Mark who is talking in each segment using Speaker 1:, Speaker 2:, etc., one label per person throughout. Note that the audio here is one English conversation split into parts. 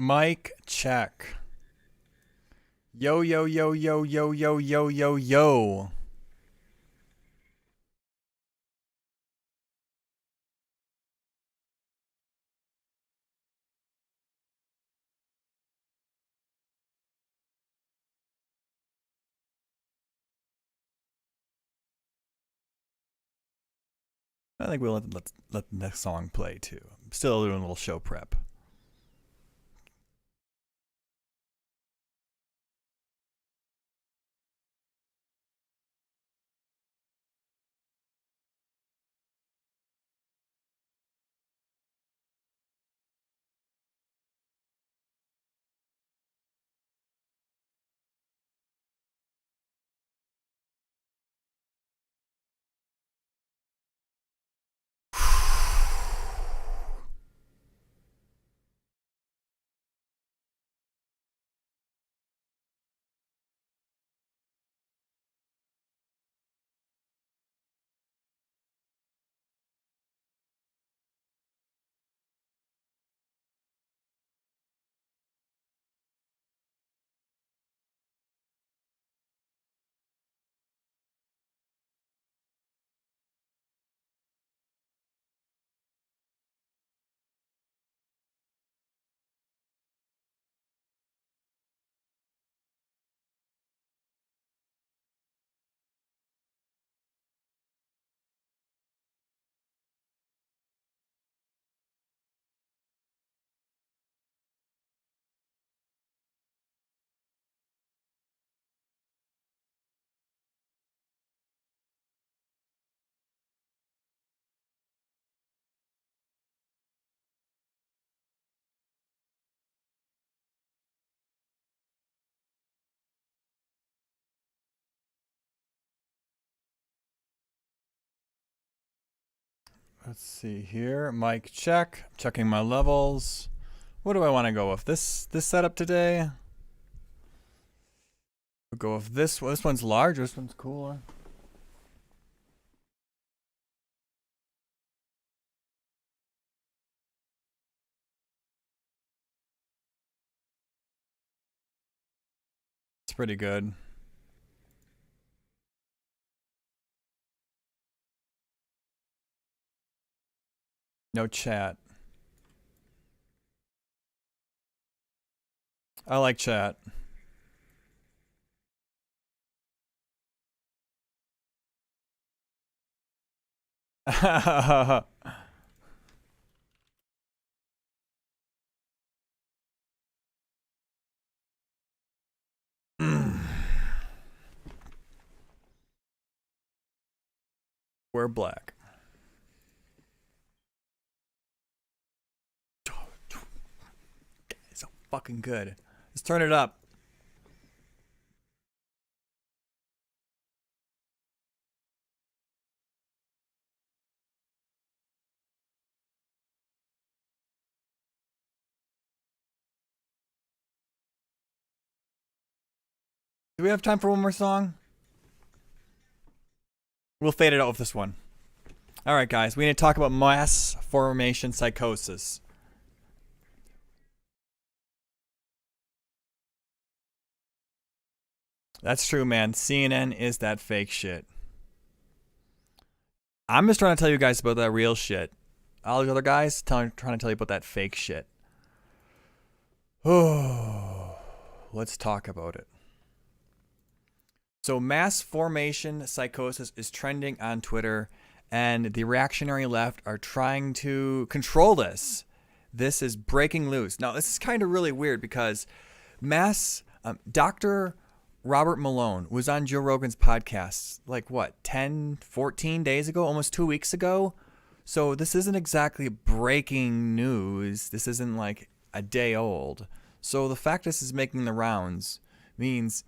Speaker 1: Mic check. Yo, yo, yo, yo, yo, yo, yo, yo, yo. I think we'll let the next song play too. I'm still doing a little show prep. Let's see here. Mic check. Checking my levels. What do I want to go with? This setup today. We'll go with this one. This one's larger. This one's cooler. It's pretty good. No chat. I like chat. We're black. It's so fucking good. Let's turn it up. Do we have time for one more song? We'll fade it out with this one. All right, guys. We need to talk about mass formation psychosis. That's true, man. CNN is that fake shit. I'm just trying to tell you guys about that real shit. All the other guys trying to tell you about that fake shit. Oh, let's talk about it. So mass formation psychosis is trending on Twitter, and the reactionary left are trying to control this. This is breaking loose. Now, this is kind of really weird because Dr. Robert Malone was on Joe Rogan's podcast, 10, 14 days ago, almost 2 weeks ago. So this isn't exactly breaking news. This isn't like a day old. So the fact this is making the rounds means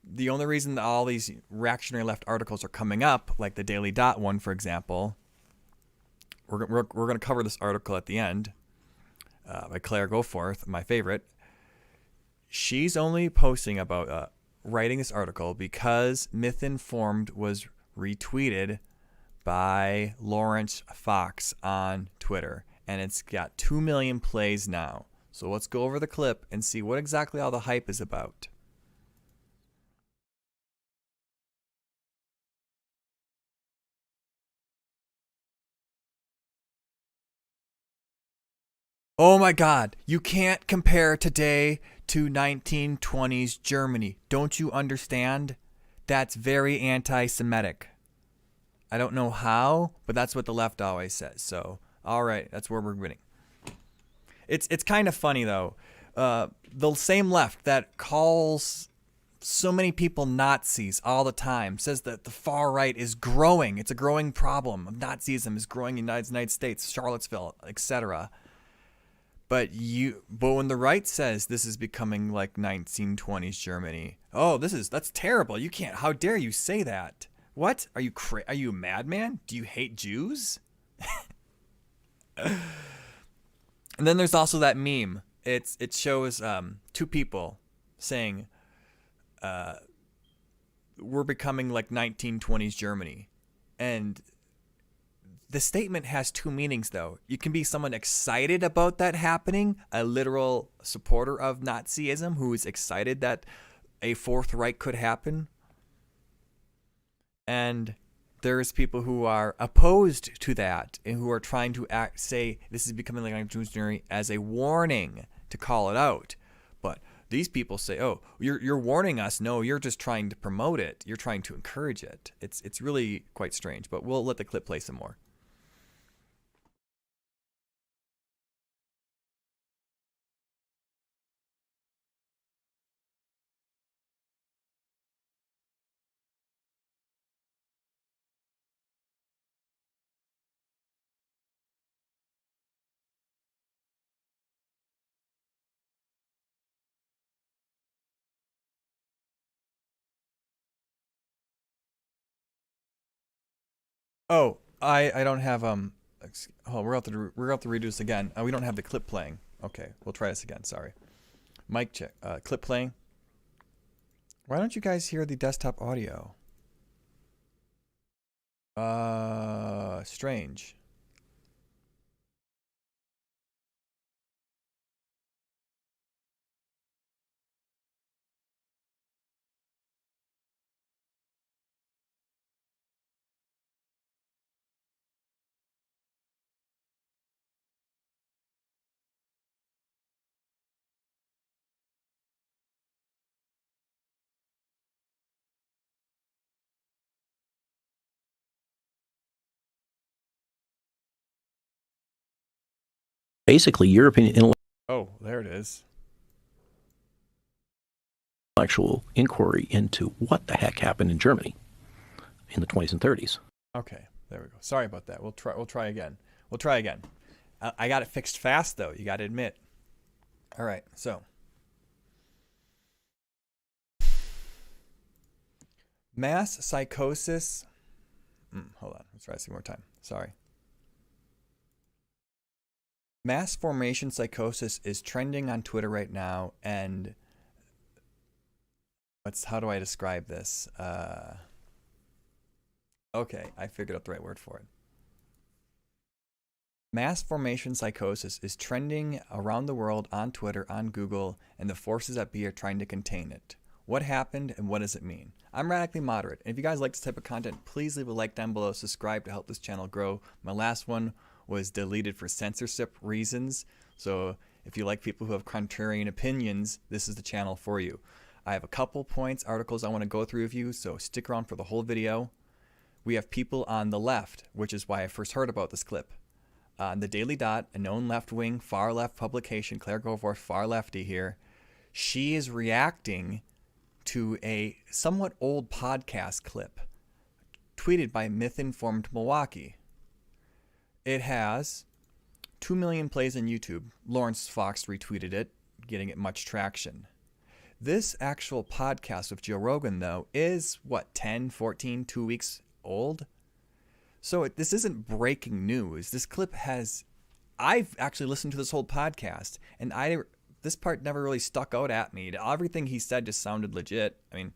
Speaker 1: the only reason that all these reactionary left articles are coming up, like the Daily Dot one, for example, we're going to cover this article at the end by Claire Goforth, my favorite. She's only posting about writing this article because Myth-Informed was retweeted by Lawrence Fox on Twitter, and it's got 2 million plays now. So let's go over the clip and see what exactly all the hype is about. Oh my God, you can't compare today to 1920s Germany. Don't you understand? That's very anti-Semitic. I don't know how, but that's what the left always says. So, all right, that's where we're winning. It's kind of funny though. The same left that calls so many people Nazis all the time says that the far right is growing. It's a growing problem. Nazism is growing in the United States, Charlottesville, etc. But when the right says this is becoming like 1920s Germany, oh, that's terrible. You can't. How dare you say that? What? Are you a madman? Do you hate Jews? And then there's also that meme. It shows two people saying we're becoming like 1920s Germany. And the statement has two meanings, though. You can be someone excited about that happening, a literal supporter of Nazism who is excited that a Fourth Reich could happen. And there's people who are opposed to that and who are trying to say this is becoming like a Jewish journey as a warning to call it out. But these people say, "Oh, you're warning us." No, you're just trying to promote it. You're trying to encourage it. It's really quite strange. But we'll let the clip play some more. Oh, I don't have oh, we're going to redo this again. We don't have the clip playing. Okay, we'll try this again. Sorry. Mic check. Clip playing. Why don't you guys hear the desktop audio? Strange.
Speaker 2: Basically, European
Speaker 1: Oh, there it is.
Speaker 2: intellectual inquiry into what the heck happened in Germany in the 20s and 30s.
Speaker 1: Okay, there we go. Sorry about that. We'll try again. We'll try again. I got it fixed fast though. You got to admit. All right, so mass psychosis. Hold on. Let's try this one more time. Sorry. Mass formation psychosis is trending on Twitter right now, and how do I describe this? Okay, I figured out the right word for it. Mass formation psychosis is trending around the world on Twitter, on Google, and the forces that be are trying to contain it. What happened and what does it mean? I'm Radically Moderate, and if you guys like this type of content, please leave a like down below, subscribe to help this channel grow. My last one was deleted for censorship reasons, so if you like people who have contrarian opinions, this is the channel for you. I have a couple points, articles I want to go through with you, so stick around for the whole video. We have people on the left, which is why I first heard about this clip. The Daily Dot, a known left-wing, far-left publication, Claire Goforth, far lefty here, she is reacting to a somewhat old podcast clip tweeted by Myth-Informed Milwaukee. It has 2 million plays on YouTube. Lawrence Fox retweeted it, getting it much traction. This actual podcast with Joe Rogan, though, is, 10, 14, 2 weeks old? So this isn't breaking news. This clip I've actually listened to this whole podcast, and this part never really stuck out at me. Everything he said just sounded legit. I mean,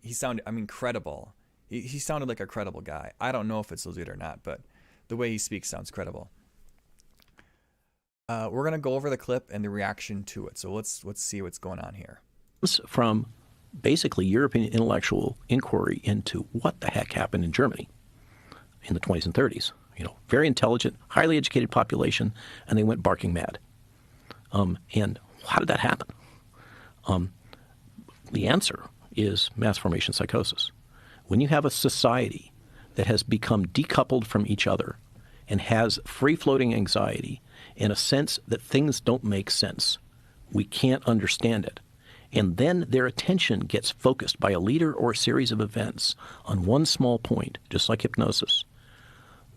Speaker 1: he sounded, credible. He sounded like a credible guy. I don't know if it's legit or not, but the way he speaks sounds credible. We're gonna go over the clip and the reaction to it. So let's see what's going on here.
Speaker 2: From basically European intellectual inquiry into what the heck happened in Germany in the 20s and 30s. Very intelligent, highly educated population, and they went barking mad. And how did that happen? The answer is mass formation psychosis. When you have a society that has become decoupled from each other and has free-floating anxiety and a sense that things don't make sense, we can't understand it, and then their attention gets focused by a leader or a series of events on one small point, just like hypnosis,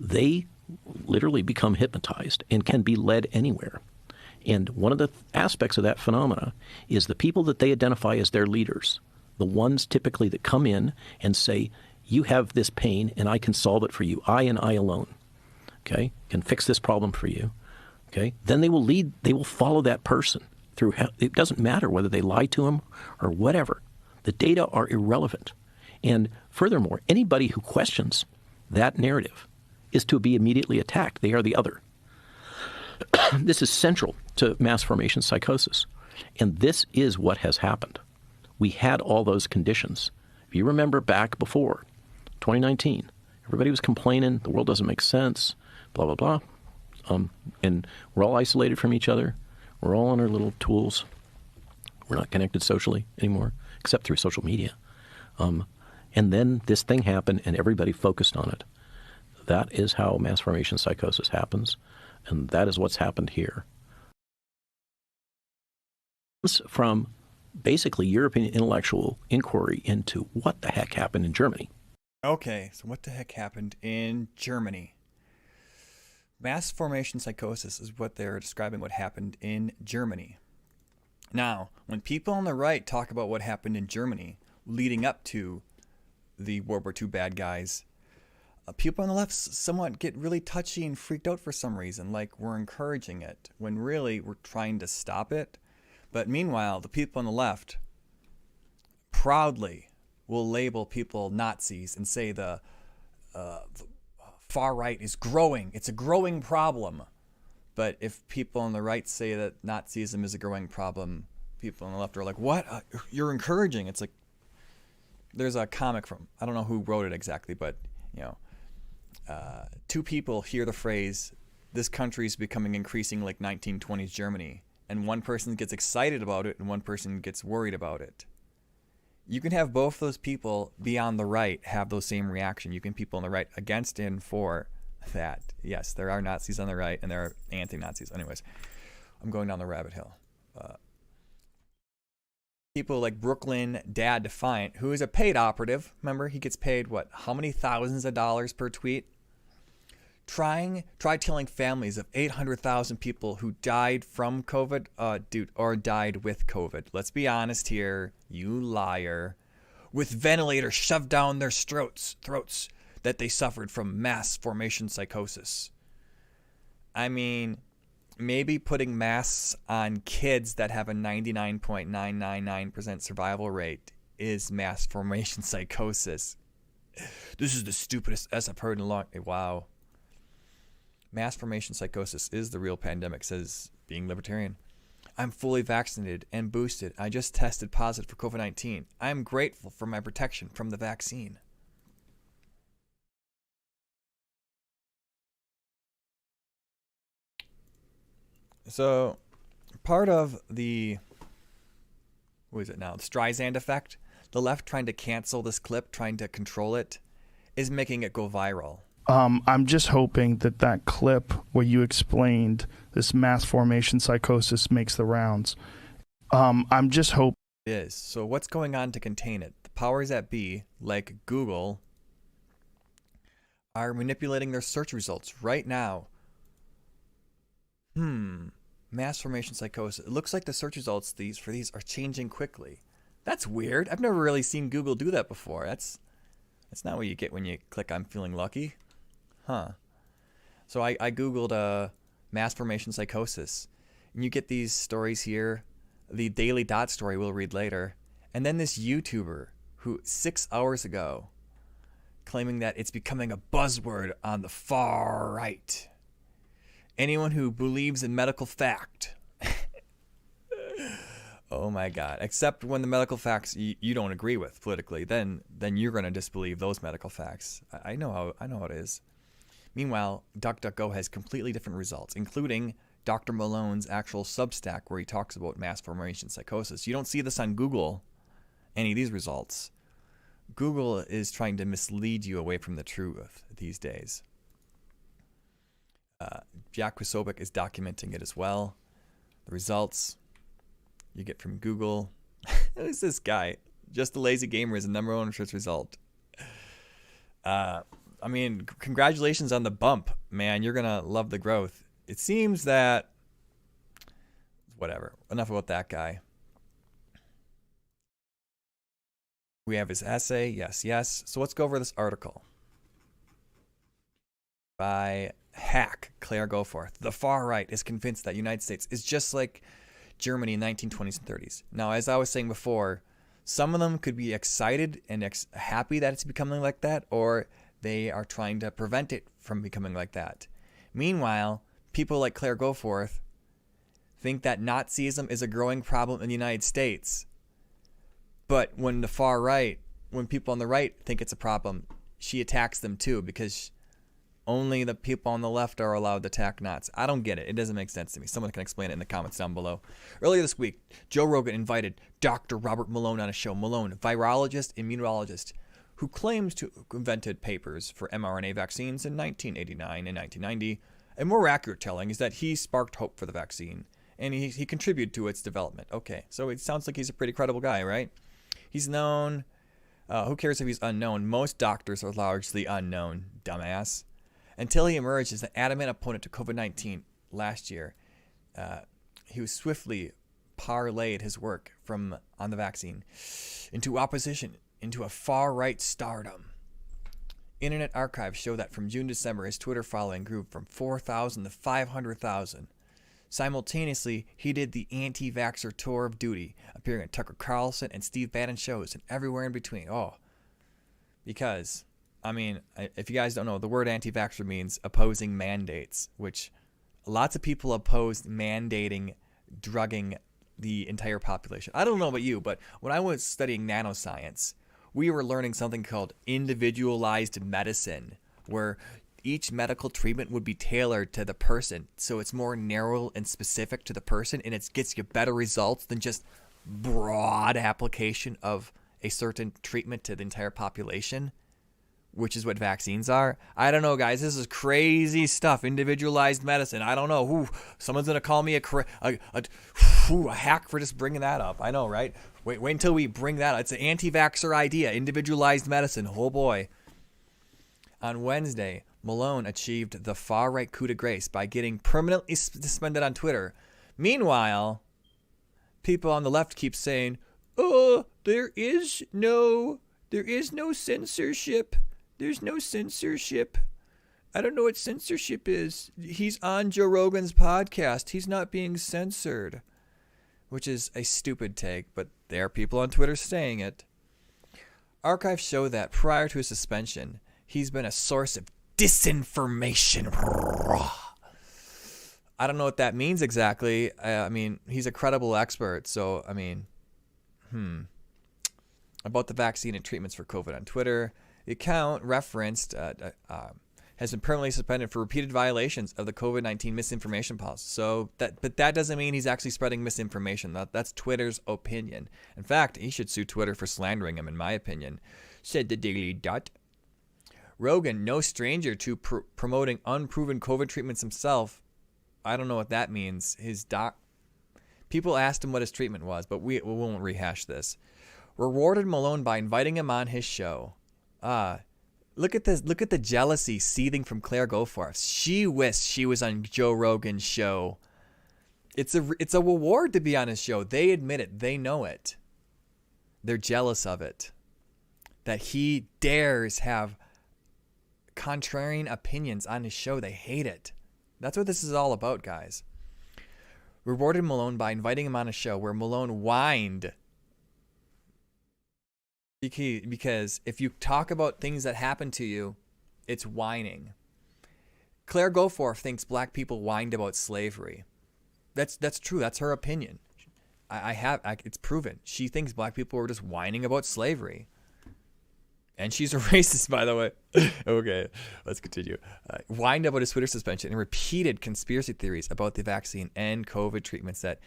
Speaker 2: they literally become hypnotized and can be led anywhere. And one of the aspects of that phenomena is the people that they identify as their leaders, the ones typically that come in and say, you have this pain and I can solve it for you, I and I alone, okay, can fix this problem for you, okay, then they will follow that person through. It doesn't matter whether they lie to him or whatever. The data are irrelevant. And furthermore, anybody who questions that narrative is to be immediately attacked. They are the other. This is central to mass formation psychosis. And this is what has happened. We had all those conditions. If you remember back before 2019, everybody was complaining, the world doesn't make sense, blah, blah, blah. And we're all isolated from each other. We're all on our little tools. We're not connected socially anymore, except through social media. And then this thing happened, and everybody focused on it. That is how mass formation psychosis happens, and that is what's happened here. From basically European intellectual inquiry into what the heck happened in Germany.
Speaker 1: Okay, so what the heck happened in Germany? Mass formation psychosis is what they're describing what happened in Germany. Now, when people on the right talk about what happened in Germany leading up to the World War II bad guys, people on the left somewhat get really touchy and freaked out for some reason, like we're encouraging it, when really we're trying to stop it. But meanwhile, the people on the left proudly will label people Nazis and say the far right is growing. It's a growing problem. But if people on the right say that Nazism is a growing problem, people on the left are like, what? You're encouraging. It's like, there's a comic from, I don't know who wrote it exactly, but, two people hear the phrase, this country is becoming increasing like 1920s Germany. And one person gets excited about it and one person gets worried about it. You can have both those people be on the right have those same reaction. You can people on the right against and for that. Yes, there are Nazis on the right and there are anti-Nazis. Anyways, I'm going down the rabbit hole. People like Brooklyn Dad Defiant, who is a paid operative. Remember, he gets paid, what, how many thousands of dollars per tweet? Try telling families of 800,000 people who died from COVID, or died with COVID. Let's be honest here, you liar. With ventilators shoved down their throats, that they suffered from mass formation psychosis. I mean, maybe putting masks on kids that have a 99.999% survival rate is mass formation psychosis. This is the stupidest S I've heard in a long... Wow. Mass formation psychosis is the real pandemic, says being libertarian. I'm fully vaccinated and boosted. I just tested positive for COVID-19. I am grateful for my protection from the vaccine. So, part of the, what is it now, the Streisand effect, the left trying to cancel this clip, trying to control it, is making it go viral.
Speaker 3: I'm just hoping that that clip where you explained this mass formation psychosis makes the rounds. I'm just hoping
Speaker 1: it is. So what's going on to contain it? The powers that be, like Google, are manipulating their search results right now. Mass formation psychosis. It looks like the search results for these are changing quickly. That's weird. I've never really seen Google do that before. That's not what you get when you click I'm feeling lucky. Huh. So I Googled mass formation psychosis. And you get these stories here. The Daily Dot story we'll read later. And then this YouTuber who 6 hours ago claiming that it's becoming a buzzword on the far right. anyone who believes in medical fact. Oh my God! Except when the medical facts you don't agree with politically, then you're going to disbelieve those medical facts. I know how it is. Meanwhile, DuckDuckGo has completely different results, including Dr. Malone's actual Substack, where he talks about mass formation psychosis. You don't see this on Google, any of these results. Google is trying to mislead you away from the truth these days. Jack Kwasobic is documenting it as well. The results you get from Google. Who's this guy? Just a Lazy Gamer is the number one search result. I mean, congratulations on the bump, man. You're going to love the growth. It seems that... Whatever. Enough about that guy. We have his essay. Yes. So let's go over this article. By Hack, Claire Goforth. The far right is convinced that the United States is just like Germany in the 1920s and 30s. Now, as I was saying before, some of them could be excited and happy that it's becoming like that, or they are trying to prevent it from becoming like that. Meanwhile, people like Claire Goforth think that Nazism is a growing problem in the United States. But when the far right, when people on the right think it's a problem, she attacks them too, because only the people on the left are allowed to attack Nazis. I don't get it. It doesn't make sense to me. Someone can explain it in the comments down below. Earlier this week, Joe Rogan invited Dr. Robert Malone on a show. Malone, virologist, immunologist, who claims to have invented papers for mRNA vaccines in 1989 and 1990. A more accurate telling is that he sparked hope for the vaccine, and he contributed to its development. Okay, so it sounds like he's a pretty credible guy, right? He's known. Who cares if he's unknown? Most doctors are largely unknown, dumbass. Until he emerged as an adamant opponent to COVID-19 last year, he was swiftly parlayed his work on the vaccine into opposition, into a far-right stardom. Internet archives show that from June to December, his Twitter following grew from 4,000 to 500,000. Simultaneously, he did the anti-vaxxer tour of duty, appearing on Tucker Carlson and Steve Bannon shows and everywhere in between. Because, I mean, if you guys don't know, the word anti-vaxxer means opposing mandates, which lots of people opposed mandating drugging the entire population. I don't know about you, but when I was studying nanoscience, we were learning something called individualized medicine, where each medical treatment would be tailored to the person. So it's more narrow and specific to the person, and it gets you better results than just broad application of a certain treatment to the entire population, which is what vaccines are. I don't know, guys. This is crazy stuff. Individualized medicine. I don't know. Someone's going to call me a hack for just bringing that up. I know, right? Wait until we bring that up. It's an anti-vaxxer idea. Individualized medicine. Oh, boy. On Wednesday, Malone achieved the far-right coup de grace by getting permanently suspended on Twitter. Meanwhile, people on the left keep saying, there is no censorship. There's no censorship. I don't know what censorship is. He's on Joe Rogan's podcast. He's not being censored. Which is a stupid take, but there are people on Twitter saying it. Archives show that prior to his suspension, he's been a source of disinformation. I don't know what that means exactly. I mean, he's a credible expert, so, I mean, about the vaccine and treatments for COVID on Twitter. The account referenced has been permanently suspended for repeated violations of the COVID-19 misinformation policy. But that doesn't mean he's actually spreading misinformation. That's Twitter's opinion. In fact, he should sue Twitter for slandering him, in my opinion, said the Daily Dot. Rogan, no stranger to promoting unproven COVID treatments himself. I don't know what that means. People asked him what his treatment was, but we won't rehash this. Rewarded Malone by inviting him on his show. Look at this. Look at the jealousy seething from Claire Goforth. She wished she was on Joe Rogan's show. It's a reward to be on his show. They admit it. They know it. They're jealous of it. That he dares have contrarian opinions on his show. They hate it. That's what this is all about, guys. Rewarded Malone by inviting him on a show where Malone whined. Because if you talk about things that happen to you, it's whining. Claire Goforth thinks black people whined about slavery. That's true. That's her opinion. It's proven. She thinks black people were just whining about slavery. And she's a racist, by the way. Okay, let's continue. Whined about his Twitter suspension and repeated conspiracy theories about the vaccine and COVID treatments that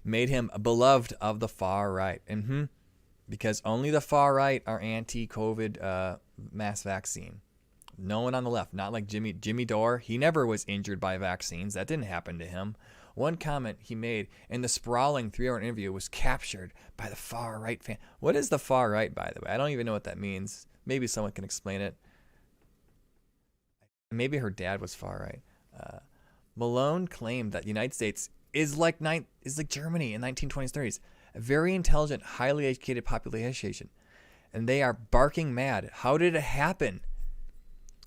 Speaker 1: made him beloved of the far right. Because only the far right are anti-COVID mass vaccine. No one on the left, not like Jimmy Dore. He never was injured by vaccines. That didn't happen to him. One comment he made in the sprawling 3-hour interview was captured by the far right fan. What is the far right, by the way? I don't even know what that means. Maybe someone can explain it. Maybe her dad was far right. Malone claimed that the United States is like Germany in 1920s, 30s. A very intelligent, highly educated population. And they are barking mad. How did it happen?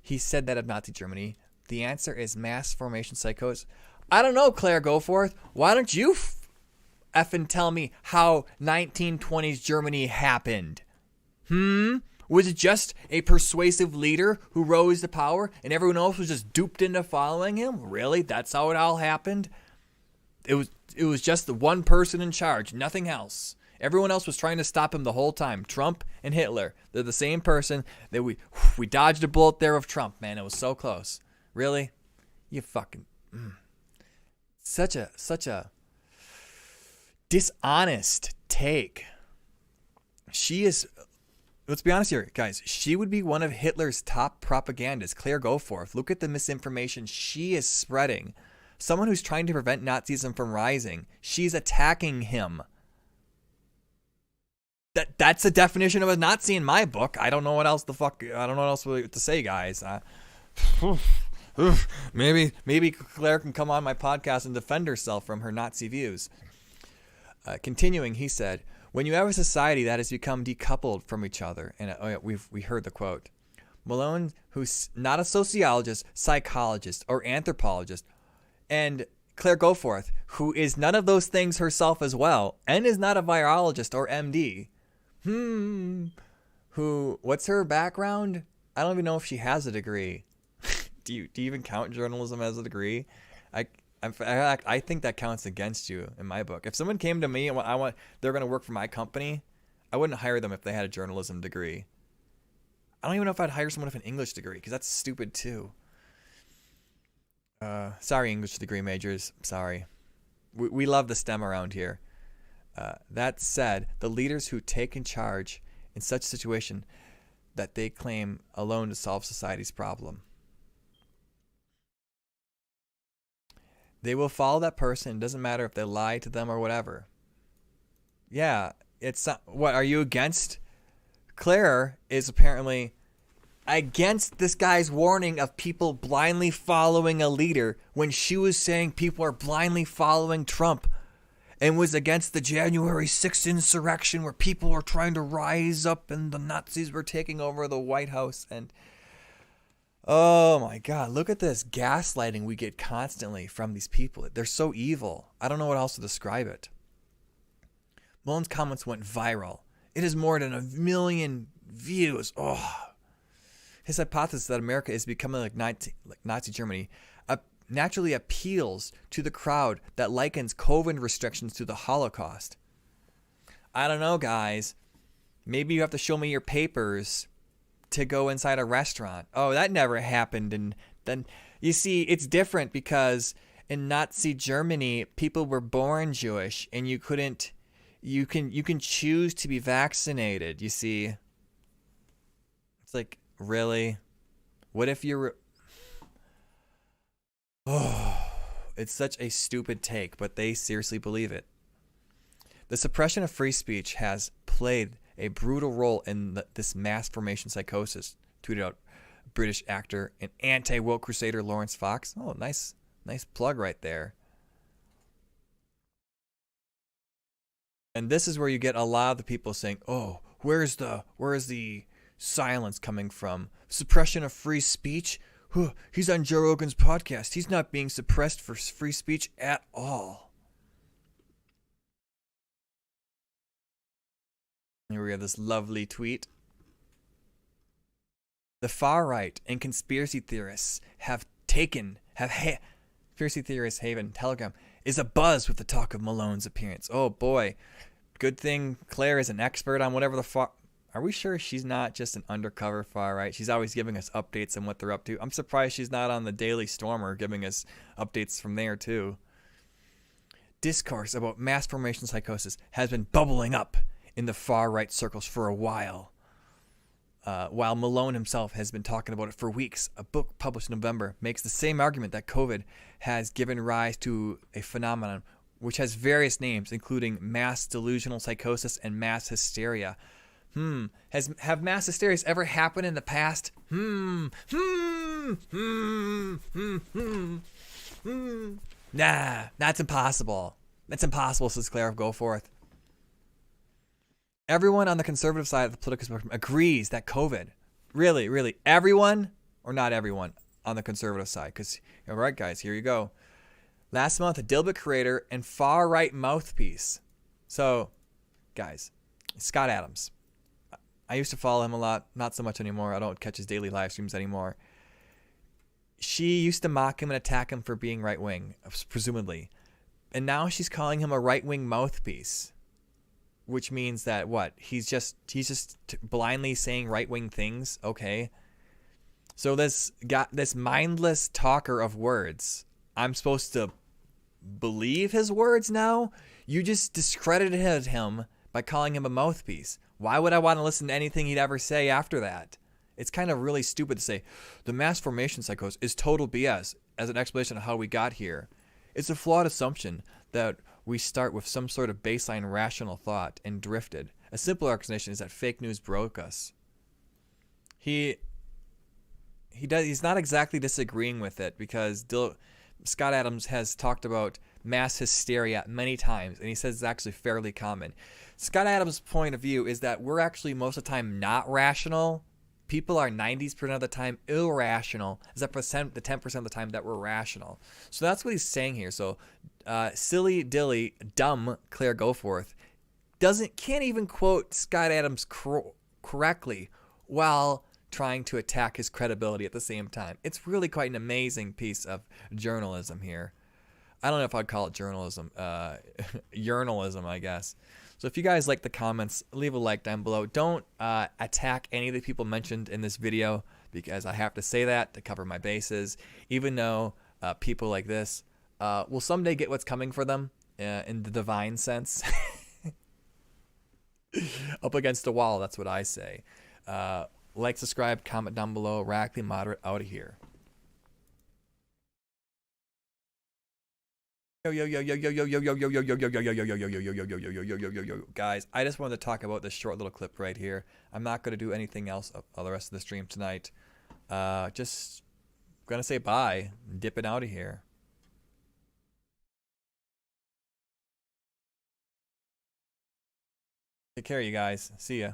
Speaker 1: He said that of Nazi Germany. The answer is mass formation psychosis. I don't know, Claire Goforth. Why don't you effing tell me how 1920s Germany happened? Was it just a persuasive leader who rose to power and everyone else was just duped into following him? Really? That's how it all happened? It was just the one person in charge, nothing else. Everyone else was trying to stop him the whole time. Trump and Hitler. They're the same person. That we dodged a bullet there of Trump, man. It was so close. Really? You fucking... Such a dishonest take. She is... Let's be honest here, guys. She would be one of Hitler's top propagandists, Claire Goforth. Look at the misinformation she is spreading. Someone who's trying to prevent Nazism from rising. She's attacking him. That's the definition of a Nazi in my book. I don't know what else to say, guys. Maybe Claire can come on my podcast and defend herself from her Nazi views. Continuing, he said, when you have a society that has become decoupled from each other, and we heard the quote, Malone, who's not a sociologist, psychologist, or anthropologist, and Claire Goforth, who is none of those things herself as well, and is not a virologist or MD, what's her background? I don't even know if she has a degree. Do you even count journalism as a degree? I think that counts against you in my book. If someone came to me and they're going to work for my company, I wouldn't hire them if they had a journalism degree. I don't even know if I'd hire someone with an English degree because that's stupid too. Sorry, English degree majors. Sorry. We love the STEM around here. That said, the leaders who take in charge in such a situation that they claim alone to solve society's problem. They will follow that person. It doesn't matter if they lie to them or whatever. Yeah, it's what are you against? Claire is apparently against this guy's warning of people blindly following a leader when she was saying people are blindly following Trump, and was against the January 6th insurrection where people were trying to rise up and the Nazis were taking over the White House. And oh my God, look at this gaslighting we get constantly from these people. They're so evil. I don't know what else to describe it. Malone's comments went viral. It has more than 1 million views. Oh. His hypothesis that America is becoming like Nazi Germany naturally appeals to the crowd that likens COVID restrictions to the Holocaust. I don't know, guys. Maybe you have to show me your papers to go inside a restaurant. Oh, that never happened. And then you see, it's different because in Nazi Germany, people were born Jewish, and you can choose to be vaccinated. You see, it's like, really? What if you're? Oh, it's such a stupid take, but they seriously believe it. The suppression of free speech has played a brutal role in this mass formation psychosis, tweeted out British actor and anti-woke crusader Lawrence Fox. Oh, nice plug right there. And this is where you get a lot of the people saying, "Oh, where's the silence coming from? Suppression of free speech? He's on Joe Rogan's podcast. He's not being suppressed for free speech at all." Here we have this lovely tweet. The far right and conspiracy theorists have taken Conspiracy Theorist Haven Telegram is abuzz with the talk of Malone's appearance. Oh boy. Good thing Claire is an expert on whatever the fuck. Are we sure she's not just an undercover far right? She's always giving us updates on what they're up to. I'm surprised she's not on the Daily Stormer giving us updates from there too. Discourse about mass formation psychosis has been bubbling up in the far right circles for a while Malone himself has been talking about it for weeks. A book published in November makes the same argument that COVID has given rise to a phenomenon which has various names, including mass delusional psychosis and mass hysteria. Have mass hysterias ever happened in the past? Nah, that's impossible. That's impossible, says Claire of Goforth. Everyone on the conservative side of the political spectrum agrees that COVID, really, everyone, or not everyone on the conservative side, because, all right, guys, here you go. Last month, a Dilbert creator and far-right mouthpiece. So, guys, Scott Adams. I used to follow him a lot, not so much anymore. I don't catch his daily live streams anymore. She used to mock him and attack him for being right-wing, presumably. And now she's calling him a right-wing mouthpiece. Which means that what? He's just blindly saying right-wing things? Okay. So this mindless talker of words, I'm supposed to believe his words now? You just discredited him by calling him a mouthpiece. Why would I want to listen to anything he'd ever say after that? It's kind of really stupid to say, the mass formation psychosis is total BS as an explanation of how we got here. It's a flawed assumption that we start with some sort of baseline rational thought and drifted. A simple explanation is that fake news broke us. He's not exactly disagreeing with it because Scott Adams has talked about mass hysteria many times, and he says it's actually fairly common. Scott Adams' point of view is that we're actually most of the time not rational. People are 90% of the time irrational, except for the 10% of the time that we're rational. So that's what he's saying here. So silly, dilly, dumb Claire Goforth can't even quote Scott Adams correctly while trying to attack his credibility at the same time. It's really quite an amazing piece of journalism here. I don't know if I'd call it journalism. Journalism, I guess. So if you guys like the comments, leave a like down below. Don't attack any of the people mentioned in this video because I have to say that to cover my bases, even though people like this will someday get what's coming for them in the divine sense. Up against a wall, that's what I say. Like, subscribe, comment down below. Radically Moderate out of here. Guys, I just wanted to talk about this short little clip right here. I'm not going to do anything else all the rest of the stream tonight. Just going to say bye, dipping out of here. Take care, you guys. See ya.